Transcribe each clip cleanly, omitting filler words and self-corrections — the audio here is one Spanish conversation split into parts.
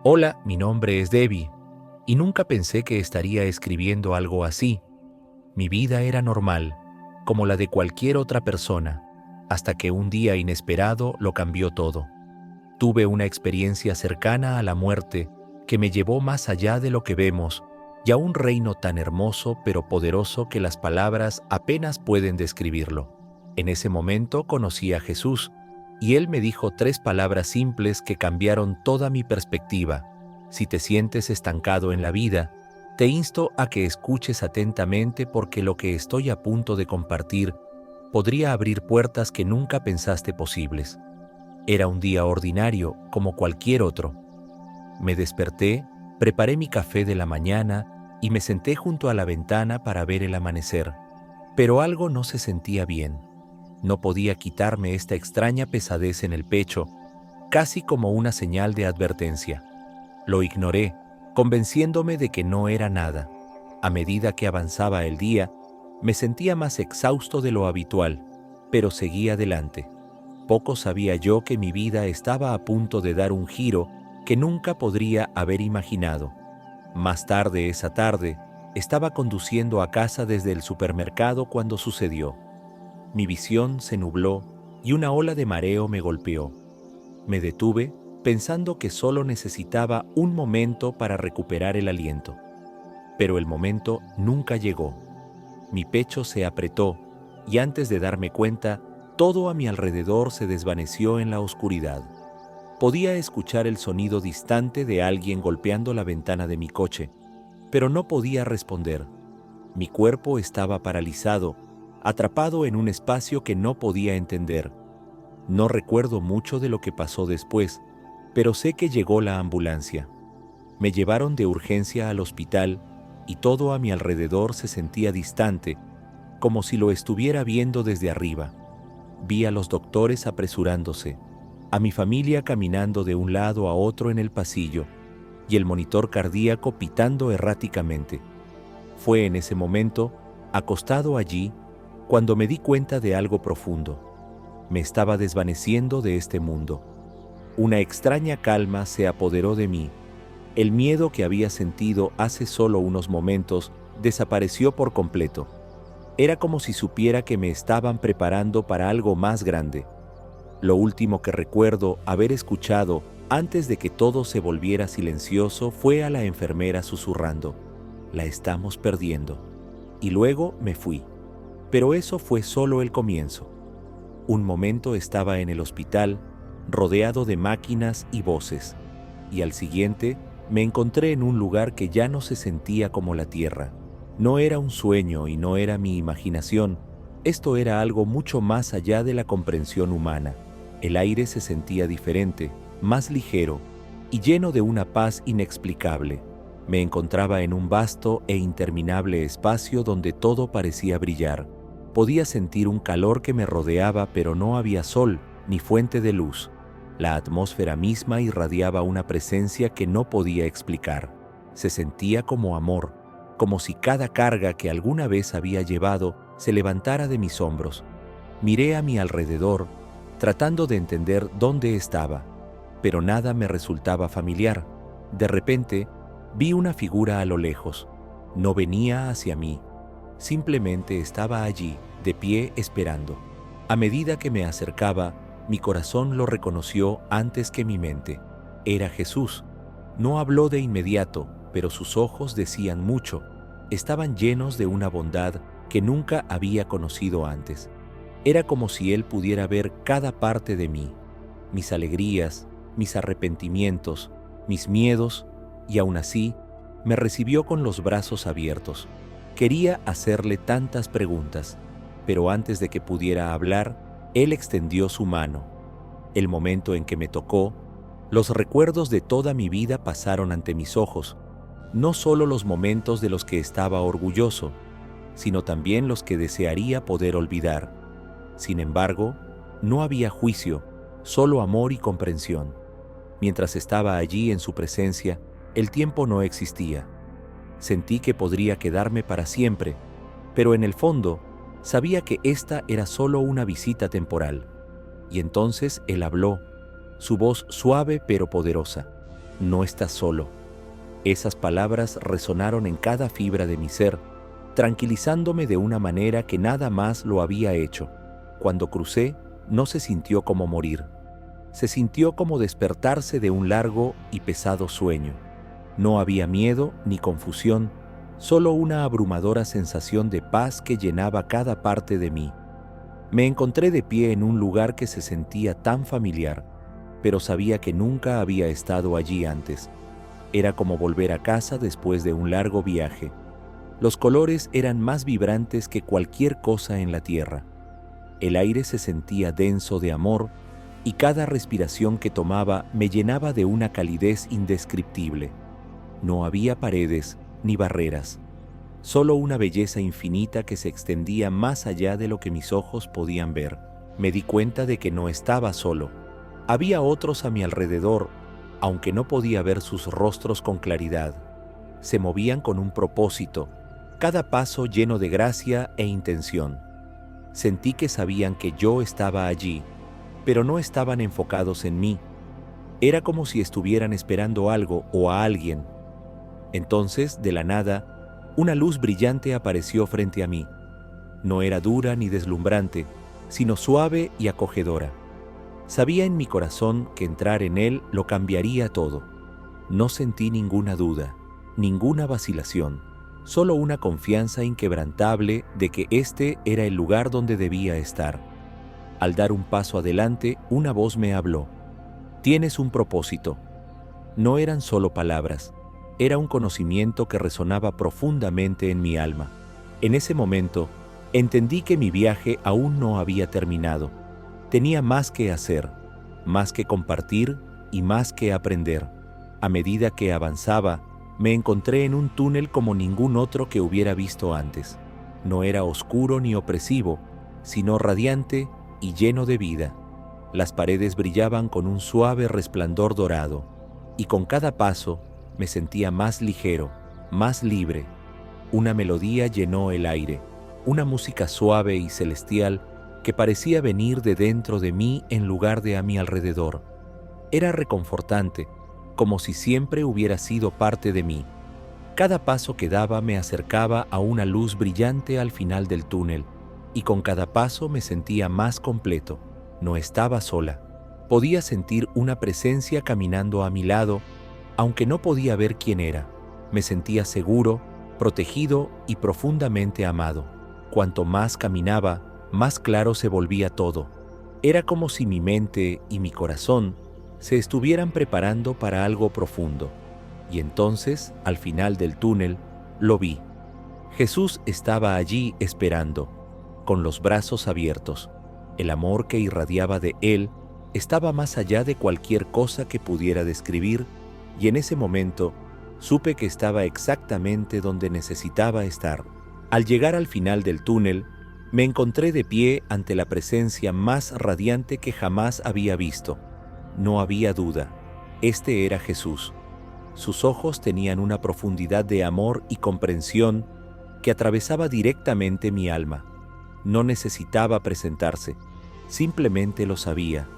Hola, mi nombre es Debbie, y nunca pensé que estaría escribiendo algo así. Mi vida era normal, como la de cualquier otra persona, hasta que un día inesperado lo cambió todo. Tuve una experiencia cercana a la muerte que me llevó más allá de lo que vemos y a un reino tan hermoso pero poderoso que las palabras apenas pueden describirlo. En ese momento conocí a Jesús y Él me dijo 3 palabras simples que cambiaron toda mi perspectiva. Si te sientes estancado en la vida, te insto a que escuches atentamente porque lo que estoy a punto de compartir podría abrir puertas que nunca pensaste posibles. Era un día ordinario, como cualquier otro. Me desperté, preparé mi café de la mañana y me senté junto a la ventana para ver el amanecer. Pero algo no se sentía bien. No podía quitarme esta extraña pesadez en el pecho, casi como una señal de advertencia. Lo ignoré, convenciéndome de que no era nada. A medida que avanzaba el día, me sentía más exhausto de lo habitual, pero seguí adelante. Poco sabía yo que mi vida estaba a punto de dar un giro que nunca podría haber imaginado. Más tarde esa tarde, estaba conduciendo a casa desde el supermercado cuando sucedió. Mi visión se nubló y una ola de mareo me golpeó. Me detuve pensando que solo necesitaba un momento para recuperar el aliento. Pero el momento nunca llegó. Mi pecho se apretó y antes de darme cuenta, todo a mi alrededor se desvaneció en la oscuridad. Podía escuchar el sonido distante de alguien golpeando la ventana de mi coche, pero no podía responder. Mi cuerpo estaba paralizado, atrapado en un espacio que no podía entender. No recuerdo mucho de lo que pasó después, pero sé que llegó la ambulancia. Me llevaron de urgencia al hospital y todo a mi alrededor se sentía distante, como si lo estuviera viendo desde arriba. Vi a los doctores apresurándose, a mi familia caminando de un lado a otro en el pasillo y el monitor cardíaco pitando erráticamente. Fue en ese momento, acostado allí, cuando me di cuenta de algo profundo. Me estaba desvaneciendo de este mundo. Una extraña calma se apoderó de mí. El miedo que había sentido hace solo unos momentos desapareció por completo. Era como si supiera que me estaban preparando para algo más grande. Lo último que recuerdo haber escuchado antes de que todo se volviera silencioso fue a la enfermera susurrando: "La estamos perdiendo". Y luego me fui. Pero eso fue solo el comienzo. Un momento estaba en el hospital, rodeado de máquinas y voces, y al siguiente me encontré en un lugar que ya no se sentía como la tierra. No era un sueño y no era mi imaginación, esto era algo mucho más allá de la comprensión humana. El aire se sentía diferente, más ligero y lleno de una paz inexplicable. Me encontraba en un vasto e interminable espacio donde todo parecía brillar. Podía sentir un calor que me rodeaba, pero no había sol ni fuente de luz. La atmósfera misma irradiaba una presencia que no podía explicar. Se sentía como amor, como si cada carga que alguna vez había llevado se levantara de mis hombros. Miré a mi alrededor, tratando de entender dónde estaba, pero nada me resultaba familiar. De repente, vi una figura a lo lejos. No venía hacia mí, simplemente estaba allí, de pie, esperando. A medida que me acercaba, mi corazón lo reconoció antes que mi mente. Era Jesús. No habló de inmediato, pero sus ojos decían mucho. Estaban llenos de una bondad que nunca había conocido antes. Era como si Él pudiera ver cada parte de mí, mis alegrías, mis arrepentimientos, mis miedos, y aún así, me recibió con los brazos abiertos. Quería hacerle tantas preguntas, pero antes de que pudiera hablar, Él extendió su mano. El momento en que me tocó, los recuerdos de toda mi vida pasaron ante mis ojos, no solo los momentos de los que estaba orgulloso, sino también los que desearía poder olvidar. Sin embargo, no había juicio, solo amor y comprensión. Mientras estaba allí en su presencia, el tiempo no existía. Sentí que podría quedarme para siempre, pero en el fondo, sabía que esta era solo una visita temporal. Y entonces Él habló, su voz suave pero poderosa. no estás solo. Esas palabras resonaron en cada fibra de mi ser, tranquilizándome de una manera que nada más lo había hecho. Cuando crucé, no se sintió como morir. Se sintió como despertarse de un largo y pesado sueño. No había miedo ni confusión, solo una abrumadora sensación de paz que llenaba cada parte de mí. Me encontré de pie en un lugar que se sentía tan familiar, pero sabía que nunca había estado allí antes. Era como volver a casa después de un largo viaje. Los colores eran más vibrantes que cualquier cosa en la tierra. El aire se sentía denso de amor y cada respiración que tomaba me llenaba de una calidez indescriptible. No había paredes ni barreras, solo una belleza infinita que se extendía más allá de lo que mis ojos podían ver. Me di cuenta de que no estaba solo. Había otros a mi alrededor, aunque no podía ver sus rostros con claridad. Se movían con un propósito, cada paso lleno de gracia e intención. Sentí que sabían que yo estaba allí, pero no estaban enfocados en mí. Era como si estuvieran esperando algo o a alguien. Entonces, de la nada, una luz brillante apareció frente a mí. No era dura ni deslumbrante, sino suave y acogedora. Sabía en mi corazón que entrar en él lo cambiaría todo. No sentí ninguna duda, ninguna vacilación, solo una confianza inquebrantable de que este era el lugar donde debía estar. Al dar un paso adelante, una voz me habló. «Tienes un propósito». No eran solo palabras, era un conocimiento que resonaba profundamente en mi alma. En ese momento, entendí que mi viaje aún no había terminado. Tenía más que hacer, más que compartir y más que aprender. A medida que avanzaba, me encontré en un túnel como ningún otro que hubiera visto antes. No era oscuro ni opresivo, sino radiante y lleno de vida. Las paredes brillaban con un suave resplandor dorado, y con cada paso me sentía más ligero, más libre. Una melodía llenó el aire, una música suave y celestial que parecía venir de dentro de mí en lugar de a mi alrededor. Era reconfortante, como si siempre hubiera sido parte de mí. Cada paso que daba me acercaba a una luz brillante al final del túnel, y con cada paso me sentía más completo. No estaba sola. Podía sentir una presencia caminando a mi lado, aunque no podía ver quién era. Me sentía seguro, protegido y profundamente amado. Cuanto más caminaba, más claro se volvía todo. Era como si mi mente y mi corazón se estuvieran preparando para algo profundo. Y entonces, al final del túnel, lo vi. Jesús estaba allí esperando, con los brazos abiertos. El amor que irradiaba de él estaba más allá de cualquier cosa que pudiera describir, y en ese momento supe que estaba exactamente donde necesitaba estar. Al llegar al final del túnel, me encontré de pie ante la presencia más radiante que jamás había visto. No había duda, este era Jesús. Sus ojos tenían una profundidad de amor y comprensión que atravesaba directamente mi alma. No necesitaba presentarse, simplemente lo sabía.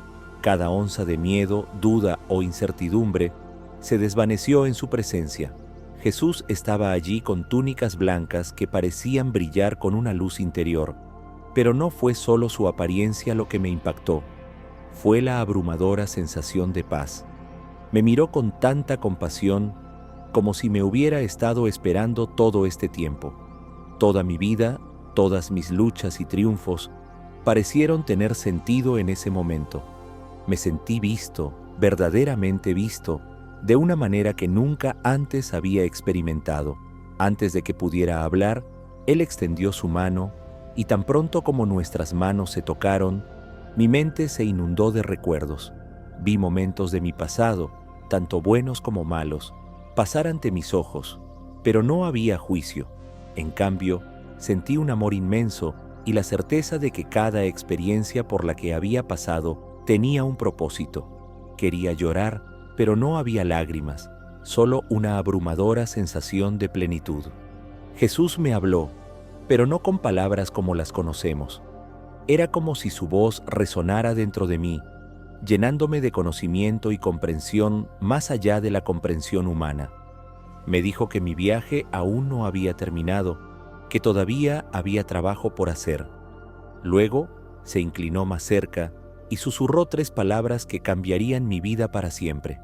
Cada onza de miedo, duda o incertidumbre se desvaneció en su presencia. Jesús estaba allí con túnicas blancas que parecían brillar con una luz interior. Pero no fue solo su apariencia lo que me impactó, fue la abrumadora sensación de paz. Me miró con tanta compasión, como si me hubiera estado esperando todo este tiempo. Toda mi vida, todas mis luchas y triunfos, parecieron tener sentido en ese momento. Me sentí visto, verdaderamente visto, de una manera que nunca antes había experimentado. Antes de que pudiera hablar, Él extendió su mano, y tan pronto como nuestras manos se tocaron, mi mente se inundó de recuerdos. Vi momentos de mi pasado, tanto buenos como malos, pasar ante mis ojos, pero no había juicio. En cambio, sentí un amor inmenso y la certeza de que cada experiencia por la que había pasado tenía un propósito. Quería llorar, pero no había lágrimas, solo una abrumadora sensación de plenitud. Jesús me habló, pero no con palabras como las conocemos. Era como si su voz resonara dentro de mí, llenándome de conocimiento y comprensión más allá de la comprensión humana. Me dijo que mi viaje aún no había terminado, que todavía había trabajo por hacer. Luego se inclinó más cerca y susurró 3 palabras que cambiarían mi vida para siempre.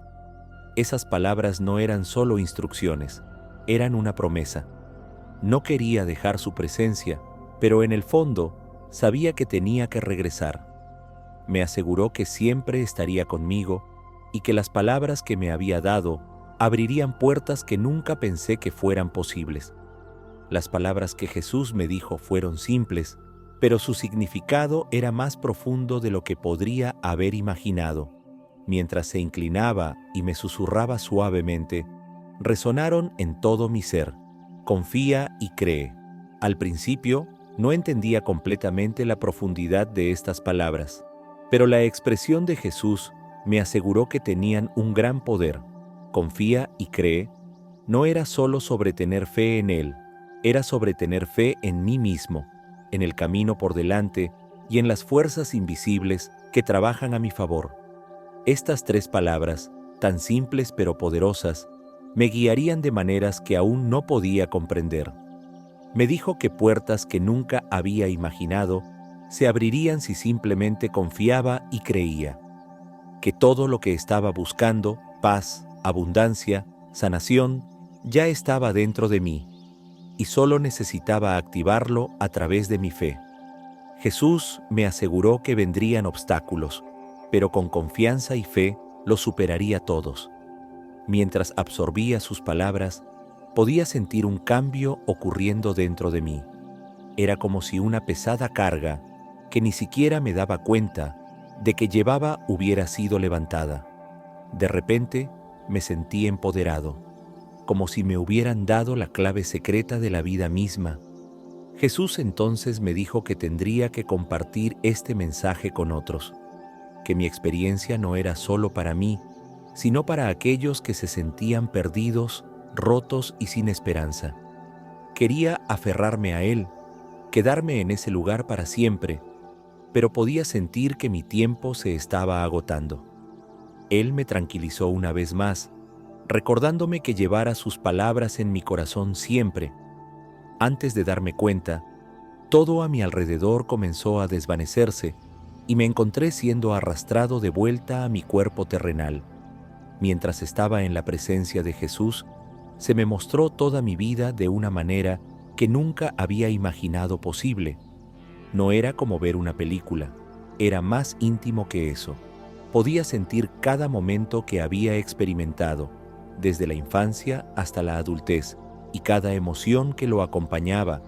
Esas palabras no eran solo instrucciones, eran una promesa. No quería dejar su presencia, pero en el fondo sabía que tenía que regresar. Me aseguró que siempre estaría conmigo y que las palabras que me había dado abrirían puertas que nunca pensé que fueran posibles. Las palabras que Jesús me dijo fueron simples, pero su significado era más profundo de lo que podría haber imaginado. Mientras se inclinaba y me susurraba suavemente, resonaron en todo mi ser: confía y cree. Al principio, no entendía completamente la profundidad de estas palabras, pero la expresión de Jesús me aseguró que tenían un gran poder. Confía y cree no era solo sobre tener fe en Él, era sobre tener fe en mí mismo, en el camino por delante y en las fuerzas invisibles que trabajan a mi favor. Estas 3 palabras, tan simples pero poderosas, me guiarían de maneras que aún no podía comprender. Me dijo que puertas que nunca había imaginado se abrirían si simplemente confiaba y creía. Que todo lo que estaba buscando, paz, abundancia, sanación, ya estaba dentro de mí, y solo necesitaba activarlo a través de mi fe. Jesús me aseguró que vendrían obstáculos, pero con confianza y fe los superaría todos. Mientras absorbía sus palabras, podía sentir un cambio ocurriendo dentro de mí. Era como si una pesada carga, que ni siquiera me daba cuenta de que llevaba, hubiera sido levantada. De repente me sentí empoderado, como si me hubieran dado la clave secreta de la vida misma. Jesús entonces me dijo que tendría que compartir este mensaje con otros, que mi experiencia no era solo para mí, sino para aquellos que se sentían perdidos, rotos y sin esperanza. Quería aferrarme a Él, quedarme en ese lugar para siempre, pero podía sentir que mi tiempo se estaba agotando. Él me tranquilizó una vez más, recordándome que llevara sus palabras en mi corazón siempre. Antes de darme cuenta, todo a mi alrededor comenzó a desvanecerse y me encontré siendo arrastrado de vuelta a mi cuerpo terrenal. Mientras estaba en la presencia de Jesús, se me mostró toda mi vida de una manera que nunca había imaginado posible. No era como ver una película, era más íntimo que eso. Podía sentir cada momento que había experimentado, desde la infancia hasta la adultez, y cada emoción que lo acompañaba,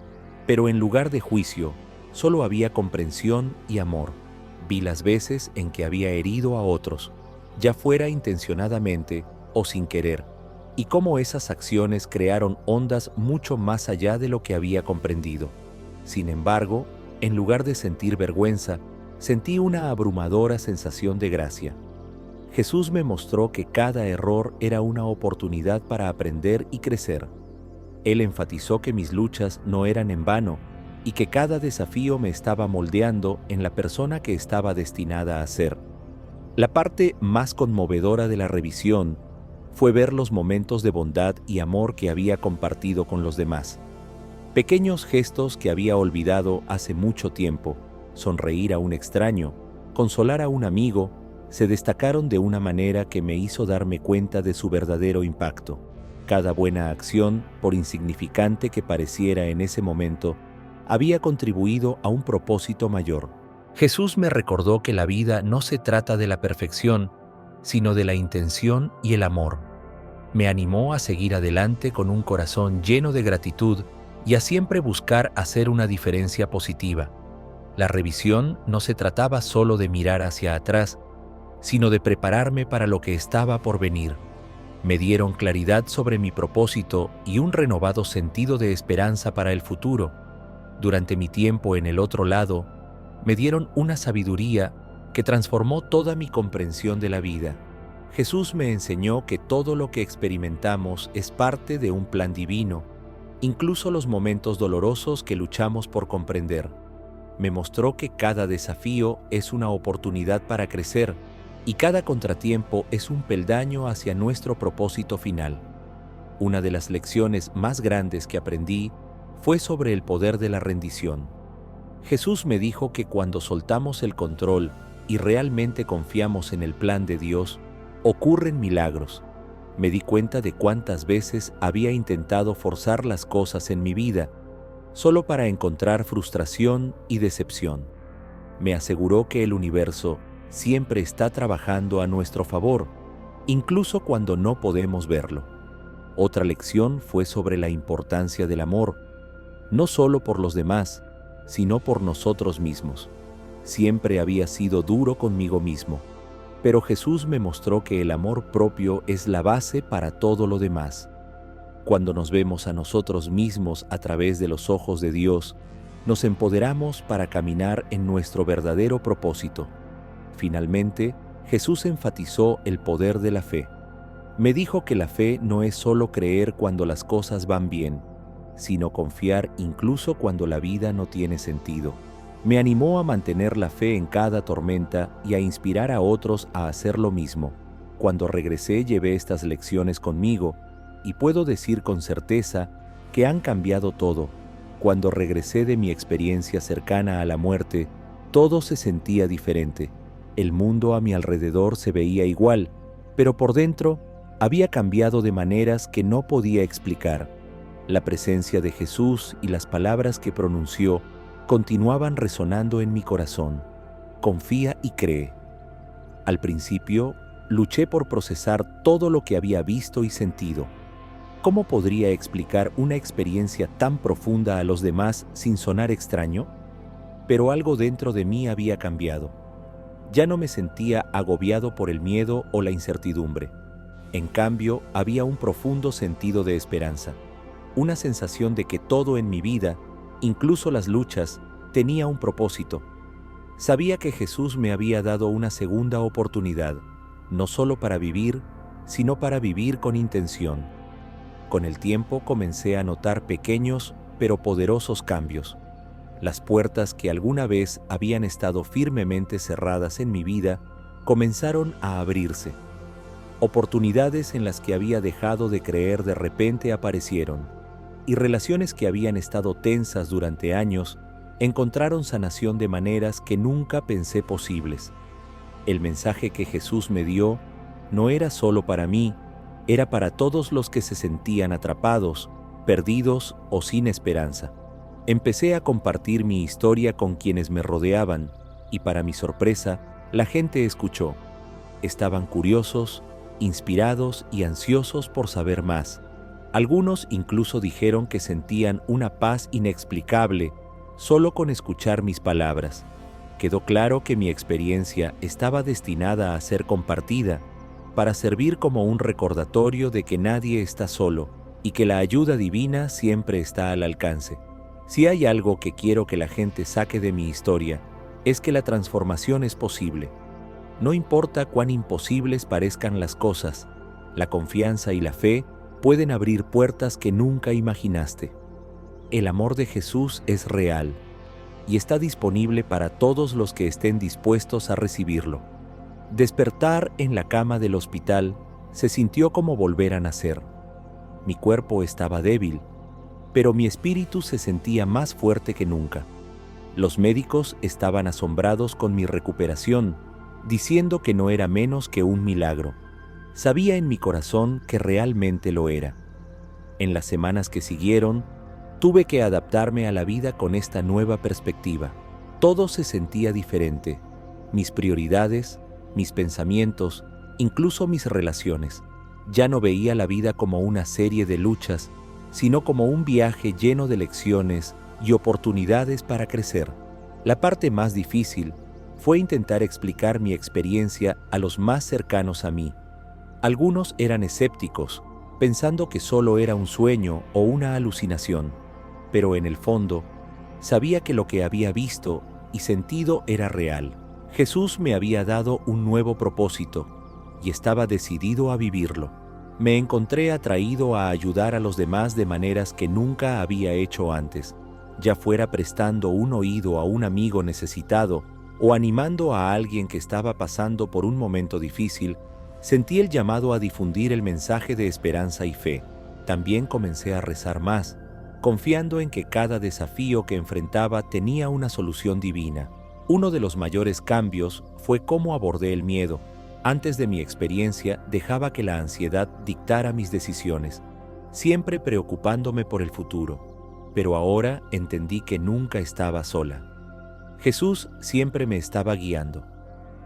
pero en lugar de juicio, solo había comprensión y amor. Vi las veces en que había herido a otros, ya fuera intencionadamente o sin querer, y cómo esas acciones crearon ondas mucho más allá de lo que había comprendido. Sin embargo, en lugar de sentir vergüenza, sentí una abrumadora sensación de gracia. Jesús me mostró que cada error era una oportunidad para aprender y crecer. Él enfatizó que mis luchas no eran en vano y que cada desafío me estaba moldeando en la persona que estaba destinada a ser. La parte más conmovedora de la revisión fue ver los momentos de bondad y amor que había compartido con los demás. Pequeños gestos que había olvidado hace mucho tiempo, sonreír a un extraño, consolar a un amigo, se destacaron de una manera que me hizo darme cuenta de su verdadero impacto. Cada buena acción, por insignificante que pareciera en ese momento, había contribuido a un propósito mayor. Jesús me recordó que la vida no se trata de la perfección, sino de la intención y el amor. Me animó a seguir adelante con un corazón lleno de gratitud y a siempre buscar hacer una diferencia positiva. La revisión no se trataba solo de mirar hacia atrás, sino de prepararme para lo que estaba por venir. Me dieron claridad sobre mi propósito y un renovado sentido de esperanza para el futuro. Durante mi tiempo en el otro lado, me dieron una sabiduría que transformó toda mi comprensión de la vida. Jesús me enseñó que todo lo que experimentamos es parte de un plan divino, incluso los momentos dolorosos que luchamos por comprender. Me mostró que cada desafío es una oportunidad para crecer y cada contratiempo es un peldaño hacia nuestro propósito final. Una de las lecciones más grandes que aprendí fue sobre el poder de la rendición. Jesús me dijo que cuando soltamos el control y realmente confiamos en el plan de Dios, ocurren milagros. Me di cuenta de cuántas veces había intentado forzar las cosas en mi vida, solo para encontrar frustración y decepción. Me aseguró que el universo siempre está trabajando a nuestro favor, incluso cuando no podemos verlo. Otra lección fue sobre la importancia del amor, no solo por los demás, sino por nosotros mismos. Siempre había sido duro conmigo mismo, pero Jesús me mostró que el amor propio es la base para todo lo demás. Cuando nos vemos a nosotros mismos a través de los ojos de Dios, nos empoderamos para caminar en nuestro verdadero propósito. Finalmente, Jesús enfatizó el poder de la fe. Me dijo que la fe no es solo creer cuando las cosas van bien, sino confiar incluso cuando la vida no tiene sentido. Me animó a mantener la fe en cada tormenta y a inspirar a otros a hacer lo mismo. Cuando regresé llevé estas lecciones conmigo y puedo decir con certeza que han cambiado todo. Cuando regresé de mi experiencia cercana a la muerte, todo se sentía diferente. El mundo a mi alrededor se veía igual, pero por dentro había cambiado de maneras que no podía explicar. La presencia de Jesús y las palabras que pronunció continuaban resonando en mi corazón. Confía y cree. Al principio, luché por procesar todo lo que había visto y sentido. ¿Cómo podría explicar una experiencia tan profunda a los demás sin sonar extraño? Pero algo dentro de mí había cambiado. Ya no me sentía agobiado por el miedo o la incertidumbre. En cambio, había un profundo sentido de esperanza, una sensación de que todo en mi vida, incluso las luchas, tenía un propósito. Sabía que Jesús me había dado una segunda oportunidad, no solo para vivir, sino para vivir con intención. Con el tiempo comencé a notar pequeños pero poderosos cambios. Las puertas que alguna vez habían estado firmemente cerradas en mi vida comenzaron a abrirse. Oportunidades en las que había dejado de creer de repente aparecieron, y relaciones que habían estado tensas durante años encontraron sanación de maneras que nunca pensé posibles. El mensaje que Jesús me dio no era solo para mí, era para todos los que se sentían atrapados, perdidos o sin esperanza. Empecé a compartir mi historia con quienes me rodeaban y, para mi sorpresa, la gente escuchó. Estaban curiosos, inspirados y ansiosos por saber más. Algunos incluso dijeron que sentían una paz inexplicable solo con escuchar mis palabras. Quedó claro que mi experiencia estaba destinada a ser compartida, para servir como un recordatorio de que nadie está solo y que la ayuda divina siempre está al alcance. Si hay algo que quiero que la gente saque de mi historia, es que la transformación es posible. No importa cuán imposibles parezcan las cosas, la confianza y la fe pueden abrir puertas que nunca imaginaste. El amor de Jesús es real y está disponible para todos los que estén dispuestos a recibirlo. Despertar en la cama del hospital se sintió como volver a nacer. Mi cuerpo estaba débil, pero mi espíritu se sentía más fuerte que nunca. Los médicos estaban asombrados con mi recuperación, diciendo que no era menos que un milagro. Sabía en mi corazón que realmente lo era. En las semanas que siguieron, tuve que adaptarme a la vida con esta nueva perspectiva. Todo se sentía diferente. Mis prioridades, mis pensamientos, incluso mis relaciones. Ya no veía la vida como una serie de luchas, sino como un viaje lleno de lecciones y oportunidades para crecer. La parte más difícil fue intentar explicar mi experiencia a los más cercanos a mí. Algunos eran escépticos, pensando que solo era un sueño o una alucinación, pero en el fondo, sabía que lo que había visto y sentido era real. Jesús me había dado un nuevo propósito y estaba decidido a vivirlo. Me encontré atraído a ayudar a los demás de maneras que nunca había hecho antes, ya fuera prestando un oído a un amigo necesitado o animando a alguien que estaba pasando por un momento difícil, sentí el llamado a difundir el mensaje de esperanza y fe. También comencé a rezar más, confiando en que cada desafío que enfrentaba tenía una solución divina. Uno de los mayores cambios fue cómo abordé el miedo. Antes de mi experiencia, dejaba que la ansiedad dictara mis decisiones, siempre preocupándome por el futuro. Pero ahora entendí que nunca estaba sola. Jesús siempre me estaba guiando.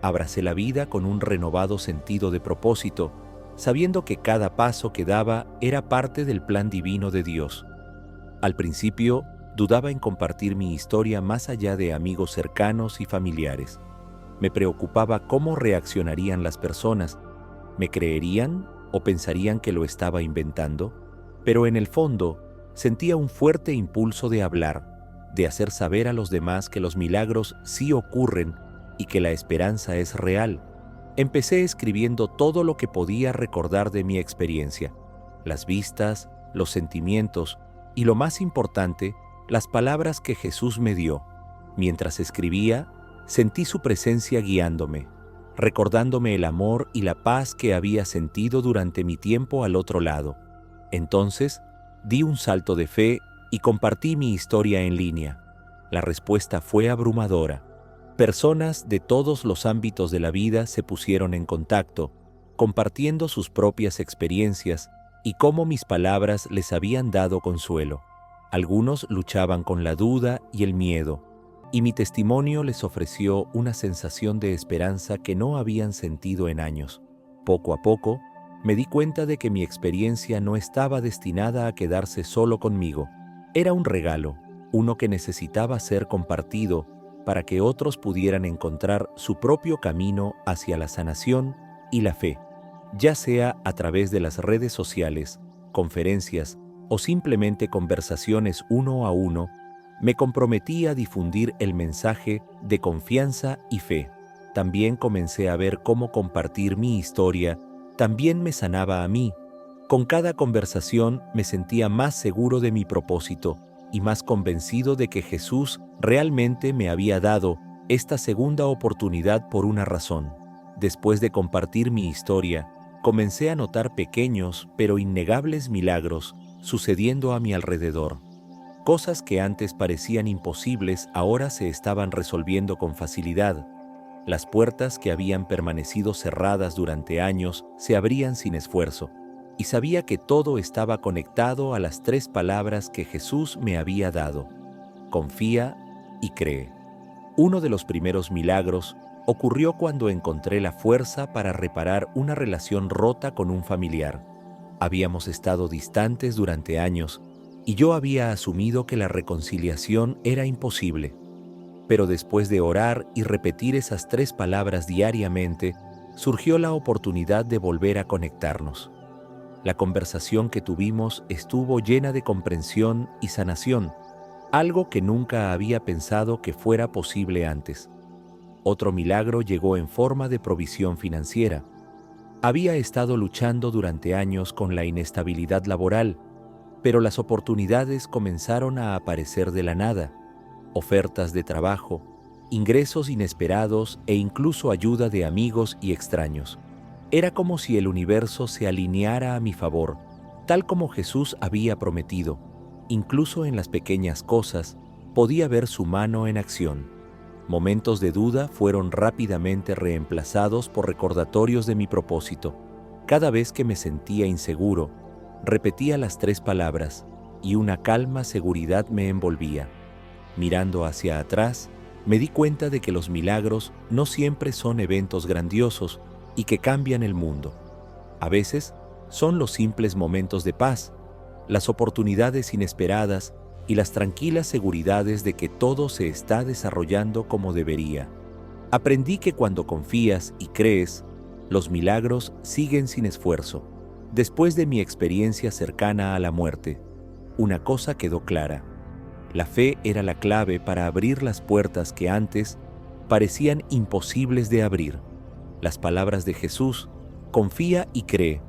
Abracé la vida con un renovado sentido de propósito, sabiendo que cada paso que daba era parte del plan divino de Dios. Al principio, dudaba en compartir mi historia más allá de amigos cercanos y familiares. Me preocupaba cómo reaccionarían las personas. ¿Me creerían o pensarían que lo estaba inventando? Pero en el fondo, sentía un fuerte impulso de hablar, de hacer saber a los demás que los milagros sí ocurren y que la esperanza es real. Empecé escribiendo todo lo que podía recordar de mi experiencia, las vistas, los sentimientos y, lo más importante, las palabras que Jesús me dio. Mientras escribía, sentí su presencia guiándome, recordándome el amor y la paz que había sentido durante mi tiempo al otro lado. Entonces, di un salto de fe y compartí mi historia en línea. La respuesta fue abrumadora. Personas de todos los ámbitos de la vida se pusieron en contacto, compartiendo sus propias experiencias y cómo mis palabras les habían dado consuelo. Algunos luchaban con la duda y el miedo, y mi testimonio les ofreció una sensación de esperanza que no habían sentido en años. Poco a poco, me di cuenta de que mi experiencia no estaba destinada a quedarse solo conmigo. Era un regalo, uno que necesitaba ser compartido para que otros pudieran encontrar su propio camino hacia la sanación y la fe, ya sea a través de las redes sociales, conferencias o simplemente conversaciones uno a uno. Me comprometí a difundir el mensaje de confianza y fe. También comencé a ver cómo compartir mi historia también me sanaba a mí. Con cada conversación me sentía más seguro de mi propósito y más convencido de que Jesús realmente me había dado esta segunda oportunidad por una razón. Después de compartir mi historia, comencé a notar pequeños pero innegables milagros sucediendo a mi alrededor. Cosas que antes parecían imposibles ahora se estaban resolviendo con facilidad. Las puertas que habían permanecido cerradas durante años se abrían sin esfuerzo, y sabía que todo estaba conectado a las 3 palabras que Jesús me había dado: confía y cree. Uno de los primeros milagros ocurrió cuando encontré la fuerza para reparar una relación rota con un familiar. Habíamos estado distantes durante años, y yo había asumido que la reconciliación era imposible. Pero después de orar y repetir esas 3 palabras diariamente, surgió la oportunidad de volver a conectarnos. La conversación que tuvimos estuvo llena de comprensión y sanación, algo que nunca había pensado que fuera posible antes. Otro milagro llegó en forma de provisión financiera. Había estado luchando durante años con la inestabilidad laboral, pero las oportunidades comenzaron a aparecer de la nada. Ofertas de trabajo, ingresos inesperados e incluso ayuda de amigos y extraños. Era como si el universo se alineara a mi favor, tal como Jesús había prometido. Incluso en las pequeñas cosas, podía ver su mano en acción. Momentos de duda fueron rápidamente reemplazados por recordatorios de mi propósito. Cada vez que me sentía inseguro, repetía las 3 palabras, y una calma seguridad me envolvía. Mirando hacia atrás, me di cuenta de que los milagros no siempre son eventos grandiosos y que cambian el mundo. A veces son los simples momentos de paz, las oportunidades inesperadas y las tranquilas seguridades de que todo se está desarrollando como debería. Aprendí que cuando confías y crees, los milagros siguen sin esfuerzo. Después de mi experiencia cercana a la muerte, una cosa quedó clara. La fe era la clave para abrir las puertas que antes parecían imposibles de abrir. Las palabras de Jesús, confía y cree,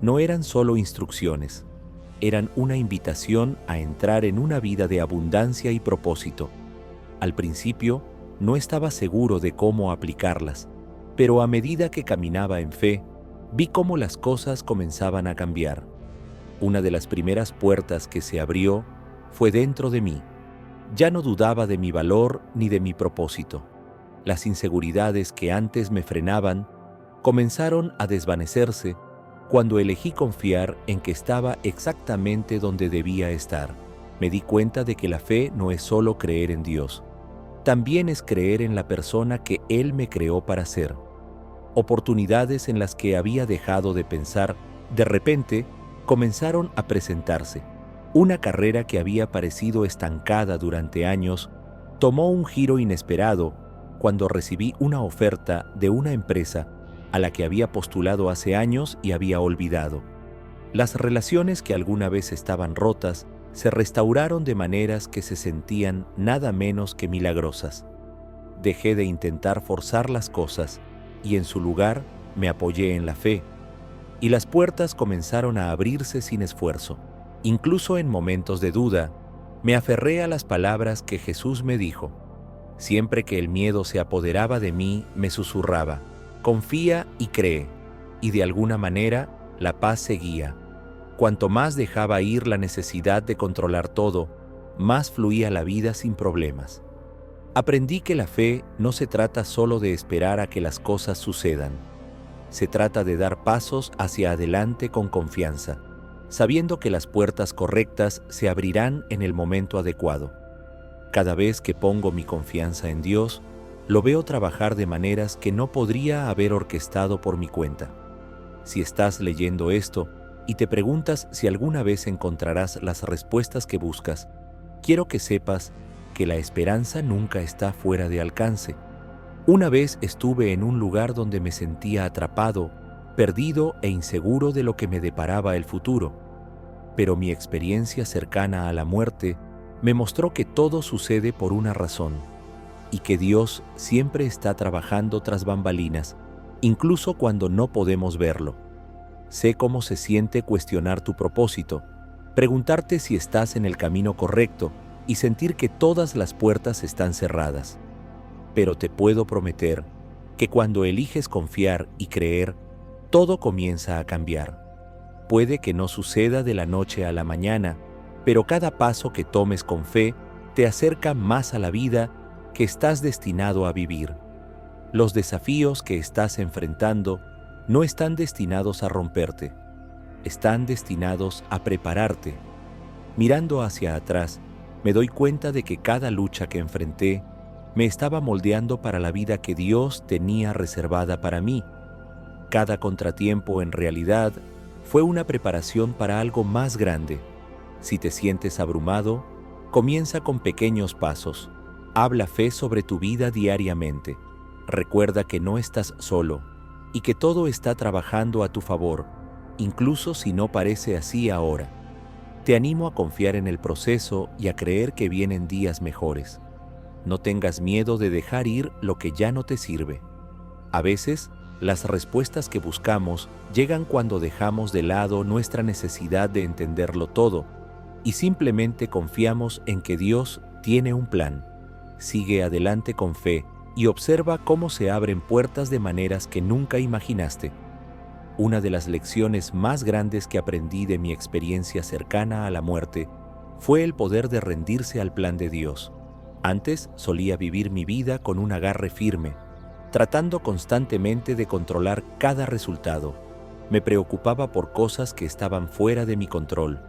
no eran solo instrucciones, eran una invitación a entrar en una vida de abundancia y propósito. Al principio, no estaba seguro de cómo aplicarlas, pero a medida que caminaba en fe, vi cómo las cosas comenzaban a cambiar. Una de las primeras puertas que se abrió fue dentro de mí. Ya no dudaba de mi valor ni de mi propósito. Las inseguridades que antes me frenaban comenzaron a desvanecerse cuando elegí confiar en que estaba exactamente donde debía estar. Me di cuenta de que la fe no es solo creer en Dios, también es creer en la persona que Él me creó para ser. Oportunidades en las que había dejado de pensar, de repente, comenzaron a presentarse. Una carrera que había parecido estancada durante años tomó un giro inesperado cuando recibí una oferta de una empresa a la que había postulado hace años y había olvidado. Las relaciones que alguna vez estaban rotas se restauraron de maneras que se sentían nada menos que milagrosas. Dejé de intentar forzar las cosas y en su lugar me apoyé en la fe, y las puertas comenzaron a abrirse sin esfuerzo. Incluso en momentos de duda, me aferré a las palabras que Jesús me dijo. Siempre que el miedo se apoderaba de mí, me susurraba: confía y cree, y de alguna manera la paz seguía. Cuanto más dejaba ir la necesidad de controlar todo, más fluía la vida sin problemas. Aprendí que la fe no se trata solo de esperar a que las cosas sucedan. Se trata de dar pasos hacia adelante con confianza, sabiendo que las puertas correctas se abrirán en el momento adecuado. Cada vez que pongo mi confianza en Dios, lo veo trabajar de maneras que no podría haber orquestado por mi cuenta. Si estás leyendo esto y te preguntas si alguna vez encontrarás las respuestas que buscas, quiero que sepas que la esperanza nunca está fuera de alcance. Una vez estuve en un lugar donde me sentía atrapado, perdido e inseguro de lo que me deparaba el futuro, pero mi experiencia cercana a la muerte me mostró que todo sucede por una razón y que Dios siempre está trabajando tras bambalinas, incluso cuando no podemos verlo. Sé cómo se siente cuestionar tu propósito, preguntarte si estás en el camino correcto y sentir que todas las puertas están cerradas. Pero te puedo prometer que cuando eliges confiar y creer, todo comienza a cambiar. Puede que no suceda de la noche a la mañana, pero cada paso que tomes con fe te acerca más a la vida que estás destinado a vivir. Los desafíos que estás enfrentando no están destinados a romperte, están destinados a prepararte. Mirando hacia atrás, me doy cuenta de que cada lucha que enfrenté me estaba moldeando para la vida que Dios tenía reservada para mí. Cada contratiempo en realidad fue una preparación para algo más grande. Si te sientes abrumado, comienza con pequeños pasos. Habla fe sobre tu vida diariamente. Recuerda que no estás solo y que todo está trabajando a tu favor, incluso si no parece así ahora. Te animo a confiar en el proceso y a creer que vienen días mejores. No tengas miedo de dejar ir lo que ya no te sirve. A veces, las respuestas que buscamos llegan cuando dejamos de lado nuestra necesidad de entenderlo todo y simplemente confiamos en que Dios tiene un plan. Sigue adelante con fe y observa cómo se abren puertas de maneras que nunca imaginaste. Una de las lecciones más grandes que aprendí de mi experiencia cercana a la muerte fue el poder de rendirse al plan de Dios. Antes solía vivir mi vida con un agarre firme, tratando constantemente de controlar cada resultado. Me preocupaba por cosas que estaban fuera de mi control.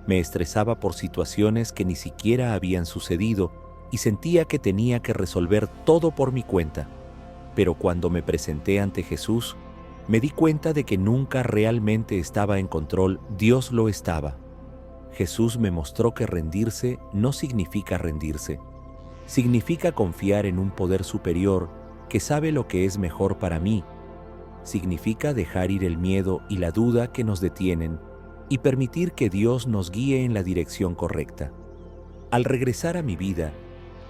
Me estresaba por situaciones que ni siquiera habían sucedido y sentía que tenía que resolver todo por mi cuenta. Pero cuando me presenté ante Jesús, me di cuenta de que nunca realmente estaba en control, Dios lo estaba. Jesús me mostró que rendirse no significa rendirse. Significa confiar en un poder superior que sabe lo que es mejor para mí. Significa dejar ir el miedo y la duda que nos detienen y permitir que Dios nos guíe en la dirección correcta. Al regresar a mi vida,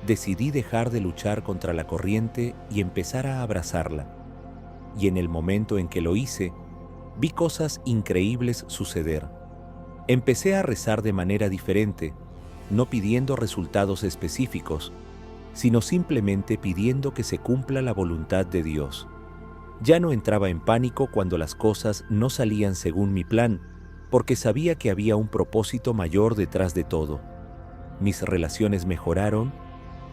decidí dejar de luchar contra la corriente y empezar a abrazarla. Y en el momento en que lo hice, vi cosas increíbles suceder. Empecé a rezar de manera diferente, no pidiendo resultados específicos, sino simplemente pidiendo que se cumpla la voluntad de Dios. Ya no entraba en pánico cuando las cosas no salían según mi plan, porque sabía que había un propósito mayor detrás de todo. Mis relaciones mejoraron,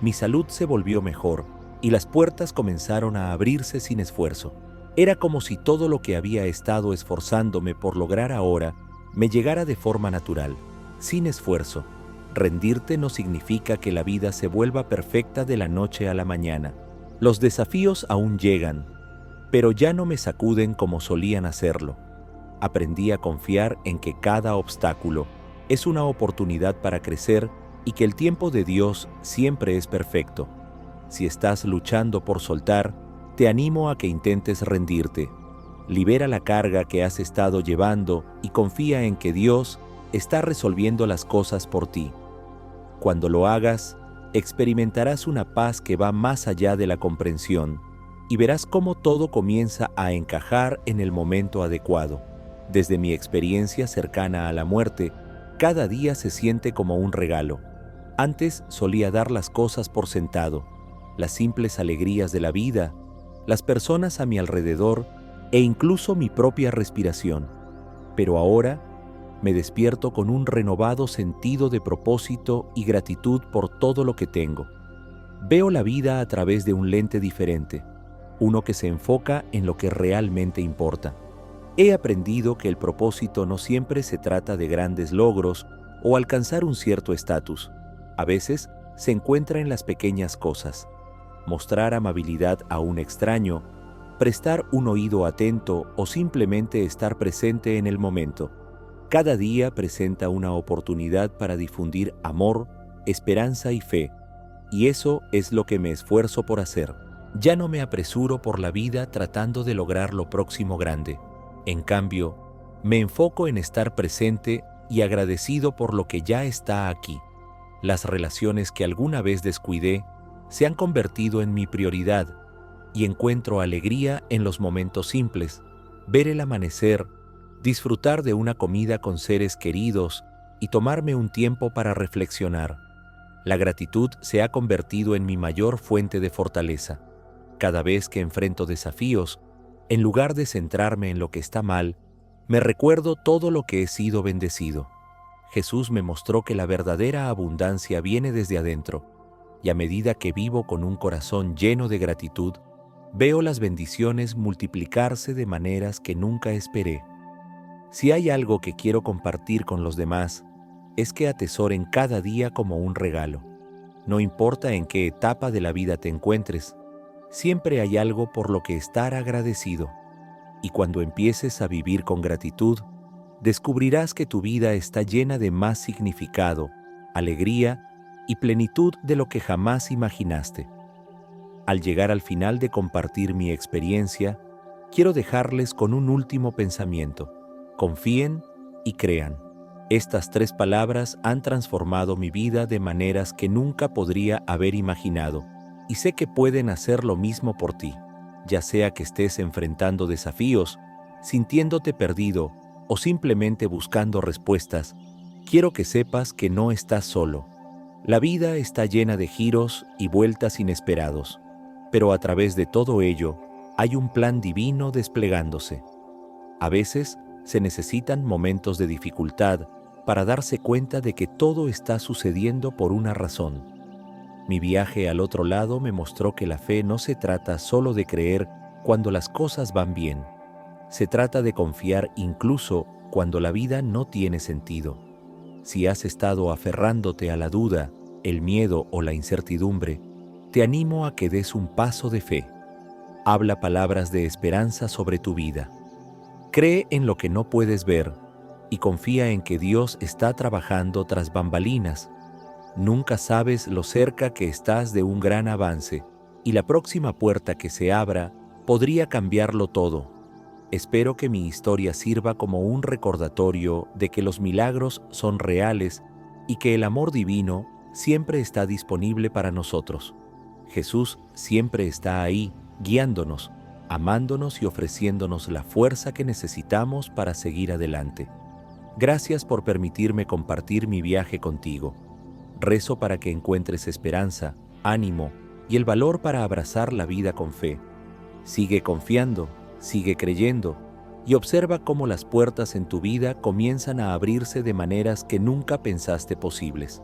mi salud se volvió mejor y las puertas comenzaron a abrirse sin esfuerzo. Era como si todo lo que había estado esforzándome por lograr ahora me llegara de forma natural, sin esfuerzo. Rendirte no significa que la vida se vuelva perfecta de la noche a la mañana. Los desafíos aún llegan, pero ya no me sacuden como solían hacerlo. Aprendí a confiar en que cada obstáculo es una oportunidad para crecer y que el tiempo de Dios siempre es perfecto. Si estás luchando por soltar, te animo a que intentes rendirte. Libera la carga que has estado llevando y confía en que Dios está resolviendo las cosas por ti. Cuando lo hagas, experimentarás una paz que va más allá de la comprensión y verás cómo todo comienza a encajar en el momento adecuado. Desde mi experiencia cercana a la muerte, cada día se siente como un regalo. Antes solía dar las cosas por sentado, las simples alegrías de la vida, las personas a mi alrededor e incluso mi propia respiración. Pero ahora me despierto con un renovado sentido de propósito y gratitud por todo lo que tengo. Veo la vida a través de un lente diferente, uno que se enfoca en lo que realmente importa. He aprendido que el propósito no siempre se trata de grandes logros o alcanzar un cierto estatus. A veces se encuentra en las pequeñas cosas. Mostrar amabilidad a un extraño, prestar un oído atento o simplemente estar presente en el momento. Cada día presenta una oportunidad para difundir amor, esperanza y fe, y eso es lo que me esfuerzo por hacer. Ya no me apresuro por la vida tratando de lograr lo próximo grande. En cambio, me enfoco en estar presente y agradecido por lo que ya está aquí. Las relaciones que alguna vez descuidé se han convertido en mi prioridad y encuentro alegría en los momentos simples, ver el amanecer, disfrutar de una comida con seres queridos y tomarme un tiempo para reflexionar. La gratitud se ha convertido en mi mayor fuente de fortaleza. Cada vez que enfrento desafíos, en lugar de centrarme en lo que está mal, me recuerdo todo lo que he sido bendecido. Jesús me mostró que la verdadera abundancia viene desde adentro, y a medida que vivo con un corazón lleno de gratitud, veo las bendiciones multiplicarse de maneras que nunca esperé. Si hay algo que quiero compartir con los demás, es que atesoren cada día como un regalo. No importa en qué etapa de la vida te encuentres, siempre hay algo por lo que estar agradecido. Y cuando empieces a vivir con gratitud, descubrirás que tu vida está llena de más significado, alegría y plenitud de lo que jamás imaginaste. Al llegar al final de compartir mi experiencia, quiero dejarles con un último pensamiento. Confíen y crean. Estas 3 palabras han transformado mi vida de maneras que nunca podría haber imaginado, y sé que pueden hacer lo mismo por ti. Ya sea que estés enfrentando desafíos, sintiéndote perdido o simplemente buscando respuestas, quiero que sepas que no estás solo. La vida está llena de giros y vueltas inesperados, pero a través de todo ello hay un plan divino desplegándose. A veces se necesitan momentos de dificultad para darse cuenta de que todo está sucediendo por una razón. Mi viaje al otro lado me mostró que la fe no se trata solo de creer cuando las cosas van bien. Se trata de confiar incluso cuando la vida no tiene sentido. Si has estado aferrándote a la duda, el miedo o la incertidumbre, te animo a que des un paso de fe. Habla palabras de esperanza sobre tu vida. Cree en lo que no puedes ver y confía en que Dios está trabajando tras bambalinas. Nunca sabes lo cerca que estás de un gran avance, y la próxima puerta que se abra podría cambiarlo todo. Espero que mi historia sirva como un recordatorio de que los milagros son reales y que el amor divino siempre está disponible para nosotros. Jesús siempre está ahí, guiándonos, amándonos y ofreciéndonos la fuerza que necesitamos para seguir adelante. Gracias por permitirme compartir mi viaje contigo. Rezo para que encuentres esperanza, ánimo y el valor para abrazar la vida con fe. Sigue confiando, sigue creyendo y observa cómo las puertas en tu vida comienzan a abrirse de maneras que nunca pensaste posibles.